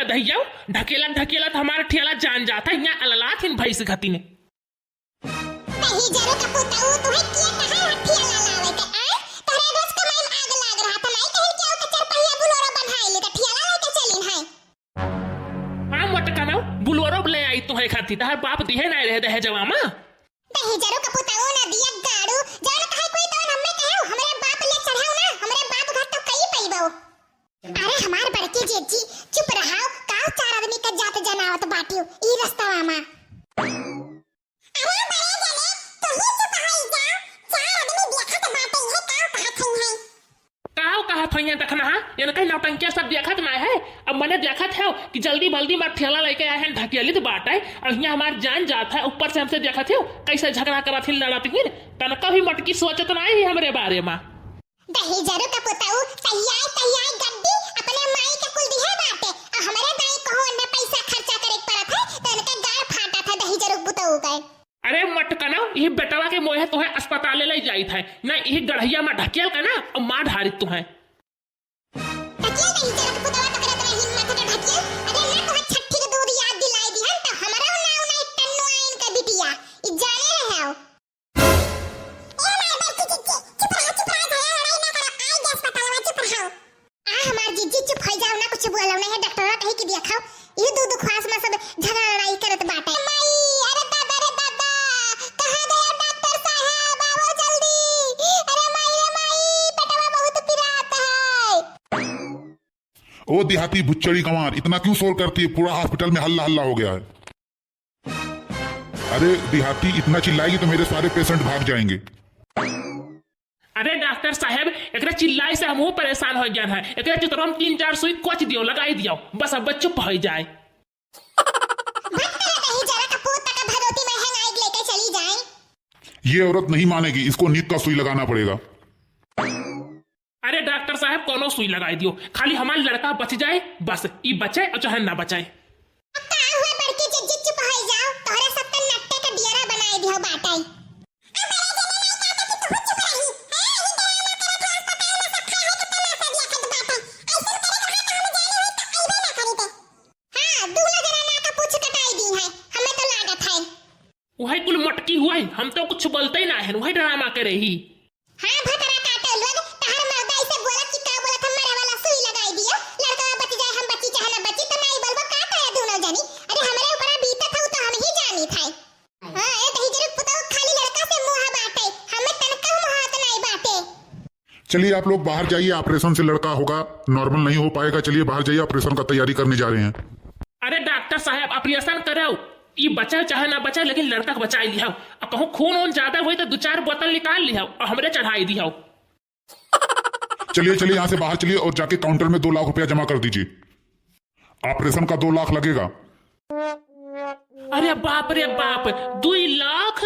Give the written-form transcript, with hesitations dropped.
दहिया ढकेला ढकेला हमारा ठेला जान जाता है। यहाँ अललात इन भैंस घती ने नहीं जरो कपूताऊ तुम्हें किया कहां हथिया लावे के आ तोरे रोज कमाई में आग लाग रहा था नहीं कहीं क्या कचर पहिया बुलोरो बन्हाई ले ठेला लेके चलिन है। हां मटका ना बुलोरो ले आई तो है खाती तहर बाप दिहे ना रहे दहे जवामा नहीं जरो कपूताऊ ना दिया गाड़ू जान कहे कोई तो हमने कहो हमरे बाप ले चढ़ाओ ना हमरे बाप घर तो कई पईबो। अरे हमार बड़की जेजी चुप रहाओ का चार आदमी का जात जनावत बाटियो ई रास्तावा में। अरे बड़े जने तो ही चुप होई जाओ चार आदमी देखत बाटे है का कहत है काव कहा थैया देखना हां ये कहीं नौटंकिया सब देखत ना है। अब मैंने देखत है कि जल्दी बल्दी मत ठेला लेके आए हैं ढकेली तो बाट है और यहाँ हमार जान जाता है ऊपर से हमसे देखत है कैसे झगड़ा करा थी लड़त ही तनका भी मटकी सोचत ना है हमरे बारे में। दही जरो कपूताऊ तैयार गड्डी अपने माई के कुल दिहे बाटे और हमरे दाई कहो ने पैसा खर्चा करे पड़त है तो इनका गाड़ फाटा था दही जरो बुताऊ गए। अरे मटका ना ये बेटवा के मोहे तो है अस्पताल ले जाई था ना ये गढ़िया में ढकेल का ना और मार धारित तो है ढकेल दही जरो कपूताऊ तो करत रही हिम्मत के ढकेल अरे ना तो छठी के दूध याद दिलाई दी हम तो हमारा नाव ना टन्नो आइन का बिटिया ई जाने रहे हो। ए माय बच्ची चुप रहो लड़ाई ना करो आई गैस पतालवा चुप रहो आ हमार जीजी चुप हो जाओ ना कुछ बोलो नहीं है डॉक्टर कहीं के दिखाओ ये दूध ख्वास में सब झगड़ा लड़ाई करत बाटे। माई अरे दादा कहां गया डॉक्टर साहब आओ जल्दी अरे माई पेटवा बहुत पिराता है। ओ देहाती भुच्चड़ी कमार इतना क्यों शोर करती है पूरा हॉस्पिटल में हल्ला हल्ला हो गया है। अरे देहाती इतना चिल्लाएगी तो मेरे सारे पेशेंट भाग जाएंगे। अरे डॉक्टर साहब एकरा चिल्लाई से हमहू परेशान हो गया है एकरा चित्र हम 3-4 सुई कोच दियो लगाई दियो बस अब चुप हो जाए। नहीं जरा कपूत तक भगवती में हैंग लेके चली जाए। ये औरत नहीं मानेगी इसको नींद का सुई लगाना पड़ेगा। अरे डॉक्टर साहब कोनो सुई लगाई दियो खाली हमारा लड़का बच जाए बस ई बचे और चाहे ना बचाए। का हुआ बड़की जिज्जी चुप हो जाओ तोरे सब त नट्टे का डियरा बनाई दियो बाटाई। वही कुल मटकी हुआ है हम तो कुछ बोलते ही ना है वही ड्रामा करे ही। हां भतरा काटे लोग तहर मर्दा ऐसे बोला कि का बोला था मरे वाला सुई लगाई दियो लड़का बच जाए हम बच्ची चाहे ना बच्ची तो नहीं बोलबो का करे दोनों जनी अरे हमारे ऊपर बीतत हो तो हम ही जानी था। हां ए दही जरूर पुताओ खाली लड़का से मुंह बाटे हमें तनका मुहात नहीं बाटे। चलिए आप लोग बाहर जाइए ऑपरेशन से लड़का होगा नॉर्मल नहीं हो पाएगा। चलिए बाहर जाइए ऑपरेशन का तैयारी करने जा रहे हैं। अरे डॉक्टर साहब ऑपरेशन करो ये बचा चाहे ना बचा लेकिन लड़का को बचा लिया और कहूँ खून वून ज्यादा हुई तो 2-4 बोतल निकाल लिया और हमरे चढ़ाई दिया। चलिए यहाँ से बाहर चलिए और जाके काउंटर में 2 लाख रुपया जमा कर दीजिए। ऑपरेशन का 2 लाख लगेगा। अरे बाप रे बाप 2 लाख